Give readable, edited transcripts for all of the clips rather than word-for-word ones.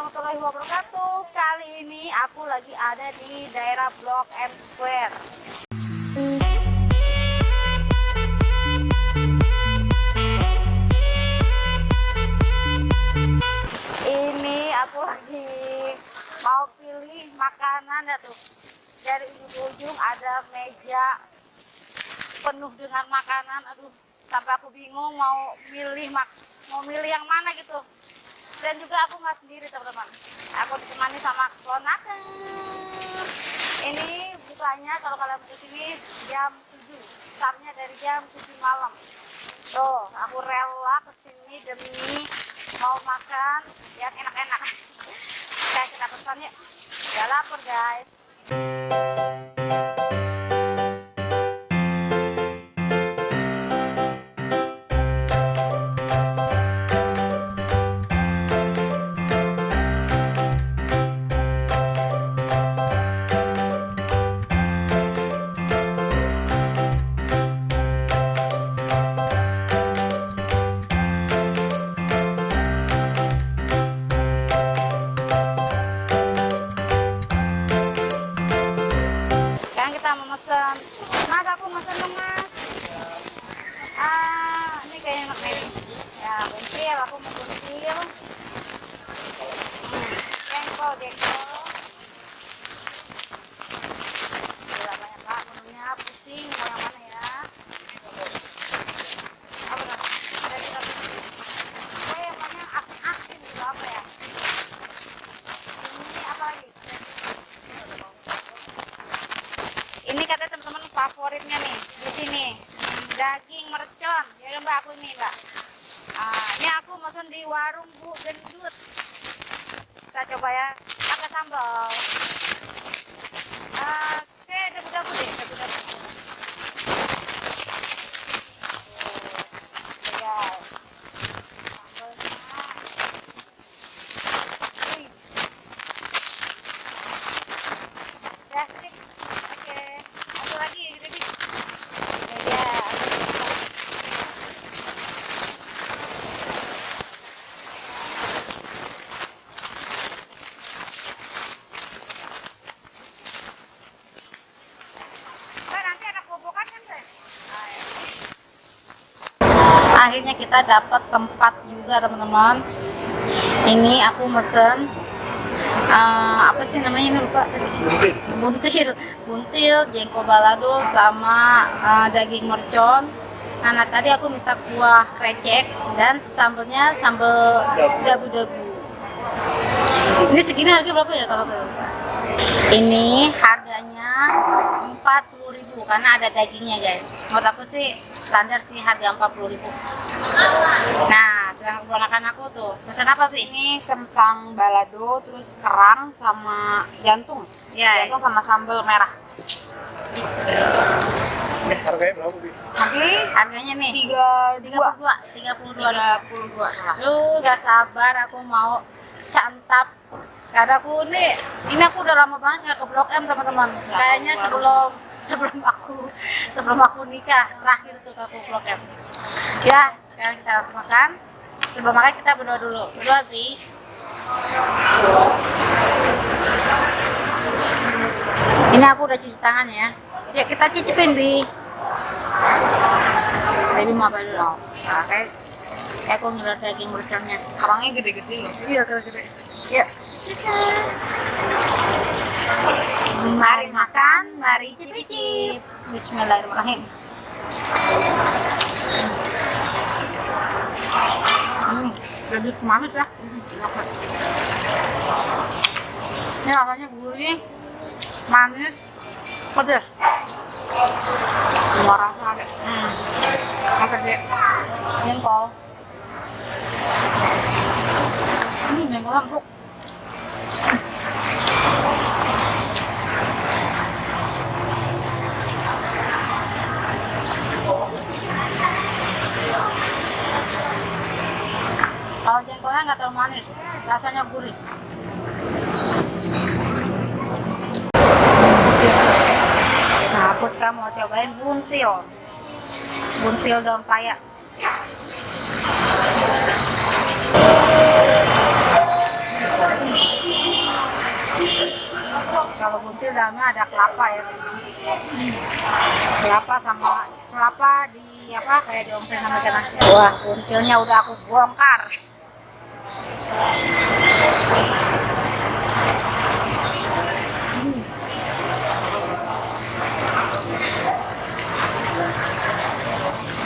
warahmatullahi wabarakatuh. Kali ini aku lagi ada di daerah Blok M Square. Ini aku lagi mau pilih makanan ya tuh. Dari ujung-ujung ada meja penuh dengan makanan. Aduh, sampai aku bingung mau milih yang mana gitu. Dan juga aku nggak sendiri teman-teman, aku ditemani sama keponakan. Ini bukanya kalau kalian ke sini jam 7, startnya dari jam 7 malam. Tuh, aku rela kesini demi mau makan yang enak-enak. Kayak kita pesan yuk, udah lapar guys. Memesan, mas aku mesen dong mas. Ini kayaknya enak nih ya, buntil, aku mau buntil. Jengkol gila banyak banget menunya, pusing mau yang mana ya. Apa dong, yang banyak asin gitu, apa ya ini, apa lagi ini katanya teman-teman favoritnya nih di sini daging mercon. Ya mbak, aku ini mbak. Ini aku mesen di warung Bu Gendut. Kita coba ya pakai sambal. Oke, dabu-dabu deh, dabu-dabu. Ya, akhirnya kita dapat tempat juga teman-teman. Ini aku mesen apa sih namanya, ini lupa tadi. Buntil, jengkol balado sama daging mercon. Nah tadi aku minta kuah krecek dan sambelnya sambal dabu-dabu. Ini segini harga berapa ya kalau ini? Harganya 40.000 karena ada dagingnya guys. Menurut aku sih standar sih harga 40.000. Nah, sedang keponakan aku tuh pesan apa Pi? Ini kentang balado, terus kerang sama jantung. Ya, jantung sama sambal merah. Harganya berapa Pi? Harganya nih 32 lah. Lu gak sabar aku mau santap. Karena aku ini aku udah lama banget nggak ke Blok M teman-teman. Kayaknya sebelum aku nikah terakhir tuh ke Blok M. Ya, sekarang kita langsung makan. Sebelum makan kita berdoa dulu. Berdoa Bi. Ini aku udah cuci tangan ya. Ya kita cicipin Bi. Tapi mau apa dulu? Nah, kayak aku ngeliat daging merconnya. Kerangnya gede-gede loh. Iya, gede-gede. Ya. Mari makan, mari cicip-cicip. Bismillahirrahmanirrahim. Lebih manis ya. Ini rasanya gurih, manis, pedas. Semua rasa ada. Apa sih? Jengkol. Jengkol empuk. Kalau jengkolnya nggak terlalu manis, rasanya gurih. Nah, aku sekarang mau cobain buntil daun paya. dalamnya ada kelapa ya. Kelapa sama kelapa di apa kayak diongseng sama ikan asin. Wah, buntilnya udah aku bongkar.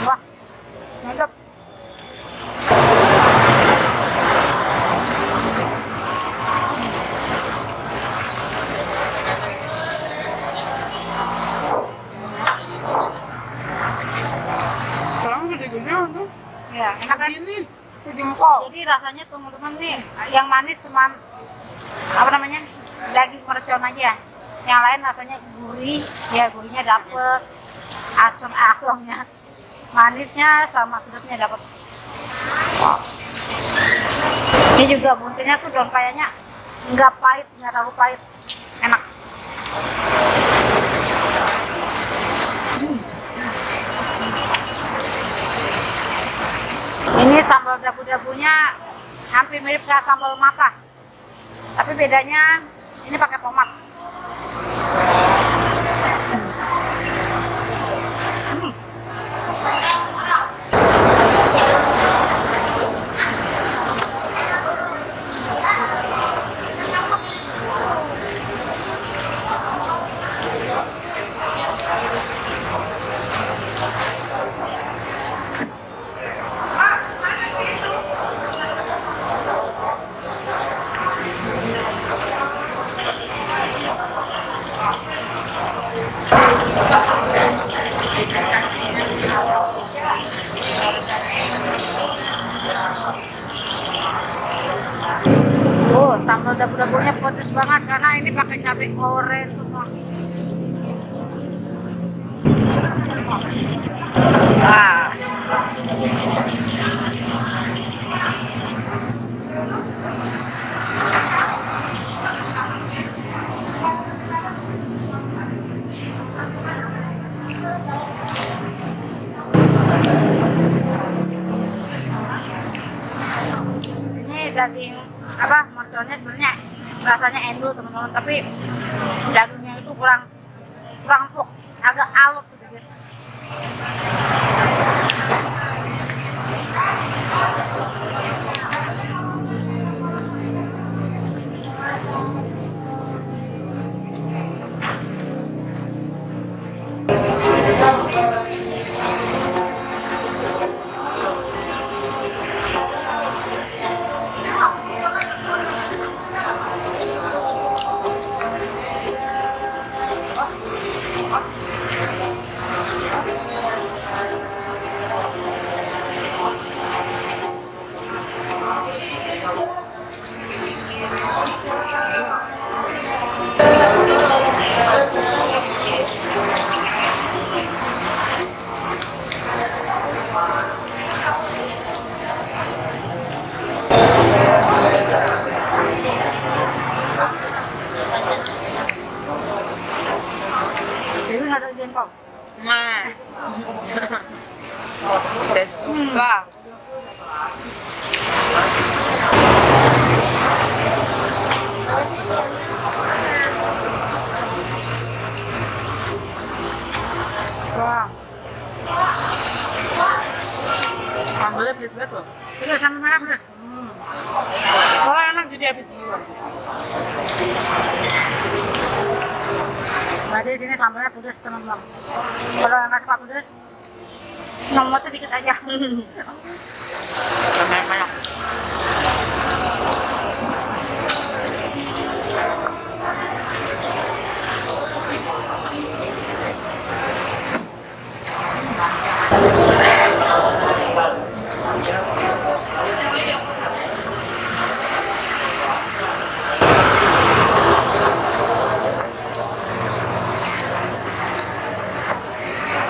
Wah, mantap. Sekarang gede-gede tuh. Ya, enak kan? Ini sejempol. Jadi rasanya teman-teman nih yang manis cuma apa namanya daging mercon aja. Yang lain rasanya gurih, ya gurihnya dapet, asam-asamnya, manisnya sama sedapnya dapet. Wow. Ini juga buntilnya tuh daun kayaknya nggak pahit, nggak terlalu pahit, enak. Ini sambal dabu-dabunya hampir mirip kayak sambal mata, tapi bedanya ini pakai tomat. Oh, sambal dabu-dabunya pedes banget karena ini pakai cabai oren semua. Wah. Ini daging apa merconnya sebenarnya rasanya endul teman-teman, tapi dagingnya itu kurang empuk, agak alot sedikit. Ini ada jengkol. Nah, udah suka. Wah, Sambalnya pedes banget loh. iya sama merah pedas. Kalau enak jadi habis duluan. Berarti di sini sambalnya pedas teman-teman. Kalau yang nggak suka pedas, nomotnya dikit aja. Banyak-banyak.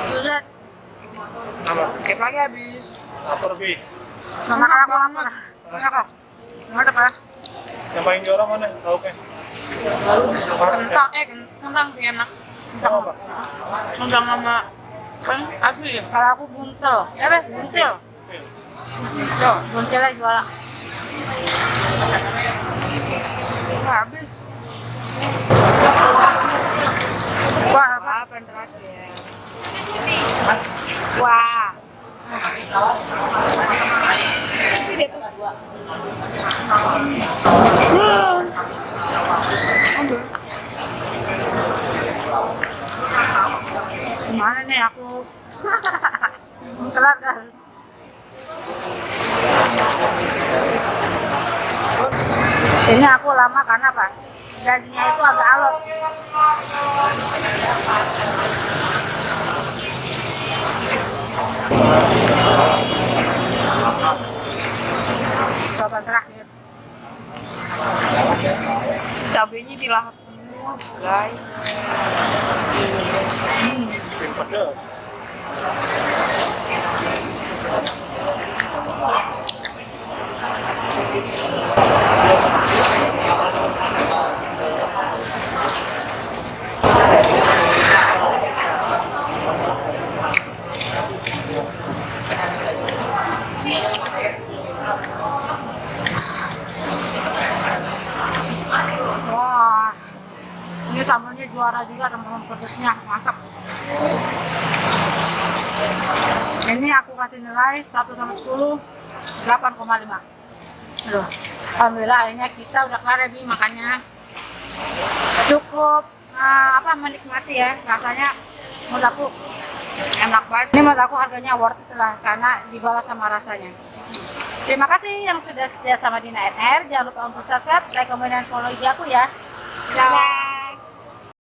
Buset, Apa? Dikit lagi habis. Lapar, Bi. sama aku lapar. Enak kok. Mantap ya. Yang paling juara mana? Lauknya? Kentang, kentang sih enak. Kentang apa? Kentang sama kan habis ya. Kalau aku buntel, buntil. Tuh, buntilnya juara. Habis. Gimana nih aku? Kelar kan? Ini aku lama karena apa? Dagingnya itu agak alot. Coba terakhir. Cabenya dilahap semua, guys. Bikin pedas. Wah, ini sambalnya juara juga teman-teman, pedasnya mantap. Ini aku kasih nilai 1 sampai 10, 8,5. Aduh, alhamdulillah akhirnya kita udah kelar ya, Bi, makannya cukup menikmati ya, rasanya menurut aku enak banget. Ini menurut aku harganya worth it lah karena dibalas sama rasanya. Terima kasih yang sudah setia sama Dina NR. Jangan lupa untuk subscribe, like, komen, dan follow IG aku ya. Dadah.